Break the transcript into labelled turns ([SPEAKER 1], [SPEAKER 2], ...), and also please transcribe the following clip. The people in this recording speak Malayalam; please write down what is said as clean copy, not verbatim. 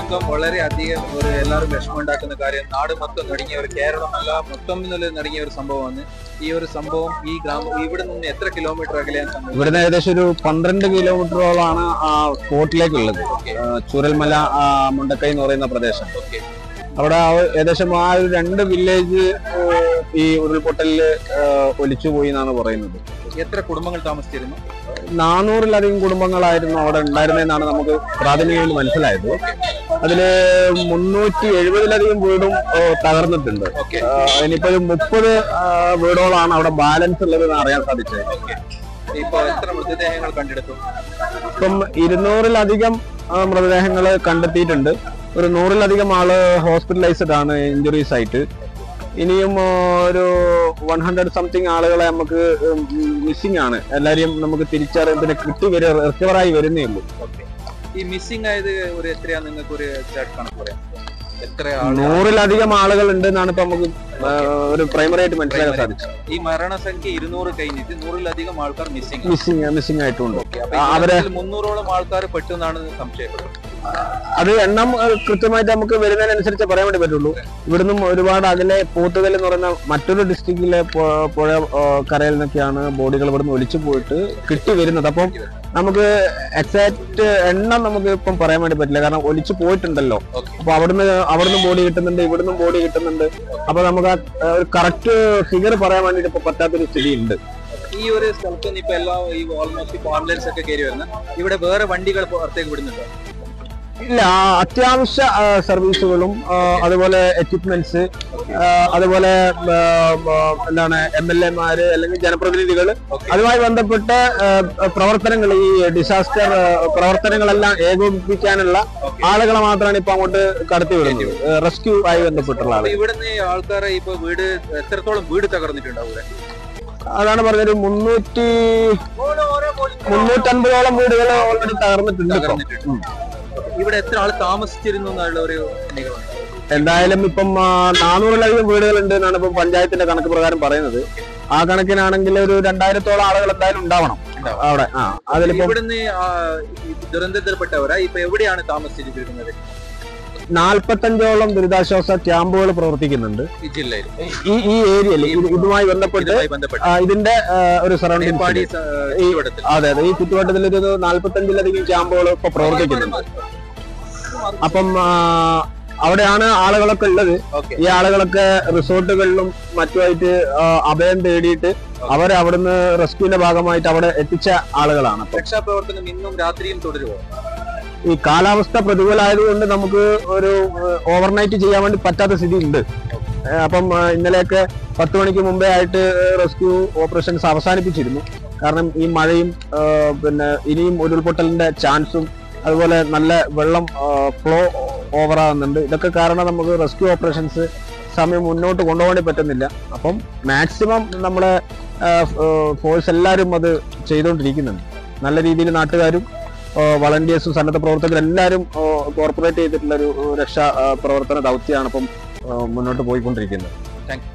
[SPEAKER 1] സംഘം വളരെയധികം ഒരു എല്ലാവരും വിഷമമുണ്ടാക്കുന്ന കാര്യം. നാട് മൊത്തം നടുങ്ങിയ ഒരു കേരളമല്ല മൊത്തം നടുങ്ങിയ ഒരു സംഭവമാണ് ഈ ഒരു സംഭവം. ഈ ഗ്രാമം ഇവിടെ നിന്ന് എത്ര കിലോമീറ്റർ അകലെയാണ്?
[SPEAKER 2] ഇവിടുന്ന് ഏകദേശം ഒരു 12 കിലോമീറ്ററോളാണ് ആ സ്പോട്ടിലേക്കുള്ളത്. ചൂരൽമല മുണ്ടക്കൈ എന്ന് പറയുന്ന പ്രദേശം. അവിടെ ഏകദേശം ആ ഒരു 2 വില്ലേജ് ഈ ഉരുൾപൊട്ടലില് ഒലിച്ചുപോയി എന്നാണ് പറയുന്നത്.
[SPEAKER 1] എത്ര കുടുംബങ്ങൾ താമസിച്ചിരുന്നു?
[SPEAKER 2] 400-ലധികം കുടുംബങ്ങളായിരുന്നു അവിടെ ഉണ്ടായിരുന്നതെന്നാണ് നമുക്ക് പ്രാഥമികമായി മനസ്സിലായത്. അതില് 370-ലധികം വീടും തകർന്നിട്ടുണ്ട്. ഇനിയിപ്പോ 30 വീടുകളാണ് അവിടെ ബാലൻസ് ഉള്ളതെന്ന് അറിയാൻ സാധിച്ചത്.
[SPEAKER 1] ഇപ്പൊ എത്ര മൃതദേഹങ്ങൾ കണ്ടെടുത്തു?
[SPEAKER 2] ഇപ്പം 200-ലധികം മൃതദേഹങ്ങൾ കണ്ടെത്തിയിട്ടുണ്ട്. ഒരു 100-ലധികം ആള് ഹോസ്പിറ്റലൈസ്ഡ് ആണ്, ഇഞ്ചുറീസ് ആയിട്ട്. ഇനിയും ഒരു 100 സംതിങ് ആളുകളെ നമുക്ക് മിസ്സിംഗ് ആണ്. എല്ലാരെയും നമുക്ക് തിരിച്ചറിയാൻ കിട്ടി റിക്കവറായി വരുന്നേ ഉള്ളൂ.
[SPEAKER 1] ഈ മിസ്സിംഗ് ആയത് ഒരു എത്രയാ നിങ്ങൾക്ക് ഒരു കണക്ക് പറയാം?
[SPEAKER 2] 100-ലധികം ആളുകൾ ഉണ്ട് എന്നാണ് ഇപ്പൊ നമുക്ക് ഒരു പ്രൈമറി ആയിട്ട് മനസ്സിലാക്കാൻ സാധിച്ചത്.
[SPEAKER 1] ഈ മരണസംഖ്യ 200 കഴിഞ്ഞിട്ട് 100-ലധികം ആൾക്കാർ
[SPEAKER 2] മിസ്സിംഗ് ആയിട്ടുണ്ട്.
[SPEAKER 1] അവരെ 300ഓളം ആൾക്കാർ പെട്ടെന്നാണ് സംശയപ്പെടുന്നത്.
[SPEAKER 2] അത് എണ്ണം കൃത്യമായിട്ട് നമുക്ക് വരുന്നതിനനുസരിച്ച് പറയാൻ വേണ്ടി പറ്റുള്ളൂ. ഇവിടുന്ന് ഒരുപാട് അകലെ പോത്തുകൽ എന്ന് പറയുന്ന മറ്റൊരു ഡിസ്ട്രിക്റ്റിലെ പുഴ കരയിൽ നിന്നൊക്കെയാണ് ബോഡികൾ ഇവിടുന്ന് ഒലിച്ചു പോയിട്ട് കിട്ടി വരുന്നത്. അപ്പം നമുക്ക് എക്സാക്ട് എണ്ണം നമുക്ക് ഇപ്പം പറയാൻ വേണ്ടി പറ്റില്ല, കാരണം ഒലിച്ചു പോയിട്ടുണ്ടല്ലോ. അപ്പൊ അവിടുന്ന് ബോഡി കിട്ടുന്നുണ്ട്, ഇവിടുന്ന് ബോഡി കിട്ടുന്നുണ്ട്. അപ്പൊ നമുക്ക് ഒരു കറക്റ്റ് ഫിഗർ പറയാൻ വേണ്ടിട്ട് ഇപ്പൊ പറ്റാത്തൊരു സ്ഥിതി ഉണ്ട്.
[SPEAKER 1] ഈ ഒരു സ്ഥലത്ത് ഇപ്പൊ എല്ലാം ഈ ഓൾമോസ്റ്റ് ഇപ്പൊ ആംബുലൻസ് ഒക്കെ കയറി വരുന്നത്, ഇവിടെ വേറെ വണ്ടികൾ പുറത്തേക്ക് വിടുന്നുണ്ടോ?
[SPEAKER 2] ഇല്ല, അത്യാവശ്യ സർവീസുകളും അതുപോലെ എക്യുപ്മെന്റ്സ്, അതുപോലെ എന്താണ് MLA-മാര് അല്ലെങ്കിൽ ജനപ്രതിനിധികൾ അതുമായി ബന്ധപ്പെട്ട പ്രവർത്തനങ്ങൾ, ഈ ഡിസാസ്റ്റർ പ്രവർത്തനങ്ങളെല്ലാം ഏകോപിപ്പിക്കാനുള്ള ആളുകളെ മാത്രമാണ് ഇപ്പൊ അങ്ങോട്ട് കടത്തി വിടുന്നത്, റെസ്ക്യൂ ആയി ബന്ധപ്പെട്ടുള്ള ആളുകൾ.
[SPEAKER 1] ഇവിടുന്ന് ആൾക്കാരെ ഇപ്പൊ വീട് എത്രത്തോളം വീട് തകർന്നിട്ടുണ്ടാവും?
[SPEAKER 2] അതാണ് പറഞ്ഞൊരു 350ഓളം വീടുകൾ ഓൾറെഡി തകർന്നിട്ടുണ്ട്.
[SPEAKER 1] ഇവിടെ എത്ര ആൾ താമസിച്ചിരുന്നു എന്നുള്ള ഒരു
[SPEAKER 2] എന്തായാലും ഇപ്പം 400-ലധികം വീടുകളുണ്ട് എന്നാണ് ഇപ്പം പഞ്ചായത്തിന്റെ കണക്ക് പ്രകാരം പറയുന്നത്. ആ കണക്കിനാണെങ്കിൽ ഒരു 2000-ഓളം ആളുകൾ എന്തായാലും ഉണ്ടാവണം അവിടെ. അതിലിപ്പോ
[SPEAKER 1] ഇവിടുന്ന് ദുരന്തത്തിൽപ്പെട്ടവരാ ഇപ്പൊ എവിടെയാണ് താമസിച്ചിരിക്കുന്നത്?
[SPEAKER 2] 45ഓളം ദുരിതാശ്വാസ ക്യാമ്പുകൾ പ്രവർത്തിക്കുന്നുണ്ട്
[SPEAKER 1] ഈ ജില്ലയിൽ,
[SPEAKER 2] ഈ ഏരിയയിൽ. ഇതുമായി ബന്ധപ്പെട്ട് ഇതിന്റെ ഒരു സറൗണ്ടിങ്, അതെ, ഈ ചുറ്റുവട്ടത്തിൽ ഒരു 45-ലധികം ക്യാമ്പുകൾ ഇപ്പൊ പ്രവർത്തിക്കുന്നുണ്ട്. അപ്പം അവിടെയാണ് ആളുകളൊക്കെ ഉള്ളത്. ഈ ആളുകളൊക്കെ റിസോർട്ടുകളിലും മറ്റുമായിട്ട് അഭയം തേടിയിട്ട് അവരെ അവിടുന്ന് റെസ്ക്യൂവിന്റെ ഭാഗമായിട്ട് അവിടെ എത്തിച്ച ആളുകളാണ്.
[SPEAKER 1] രക്ഷാപ്രവർത്തനം ഇന്നും രാത്രിയും തുടരുമോ?
[SPEAKER 2] ഈ കാലാവസ്ഥ പ്രതികൂലമായതുകൊണ്ട് നമുക്ക് ഒരു ഓവർനൈറ്റ് ചെയ്യാൻ വേണ്ടി പറ്റാത്ത സ്ഥിതി ഉണ്ട്. അപ്പം ഇന്നലെയൊക്കെ 10 മണിക്ക് മുമ്പേ ആയിട്ട് റെസ്ക്യൂ ഓപ്പറേഷൻസ് അവസാനിപ്പിച്ചിരുന്നു. കാരണം ഈ മഴയും പിന്നെ ഇനിയും ഉരുൾപൊട്ടലിന്റെ ചാൻസും അതുപോലെ നല്ല വെള്ളം ഫ്ലോ ഓവറാകുന്നുണ്ട്. ഇതൊക്കെ കാരണം നമുക്ക് റെസ്ക്യൂ ഓപ്പറേഷൻസ് സമയം മുന്നോട്ട് കൊണ്ടുപോകാൻ പറ്റുന്നില്ല. അപ്പം മാക്സിമം നമ്മുടെ ഫോഴ്സ് എല്ലാവരും അത് ചെയ്തുകൊണ്ടിരിക്കുന്നുണ്ട്. നല്ല രീതിയിൽ നാട്ടുകാരും വളണ്ടിയേഴ്സും സന്നദ്ധ പ്രവർത്തകരും എല്ലാവരും കോർപ്പറേറ്റ് ചെയ്തിട്ടുള്ള ഒരു രക്ഷാ പ്രവർത്തന ദൗത്യമാണ് ഇപ്പം മുന്നോട്ട് പോയിക്കൊണ്ടിരിക്കുന്നത്.
[SPEAKER 1] Thank you.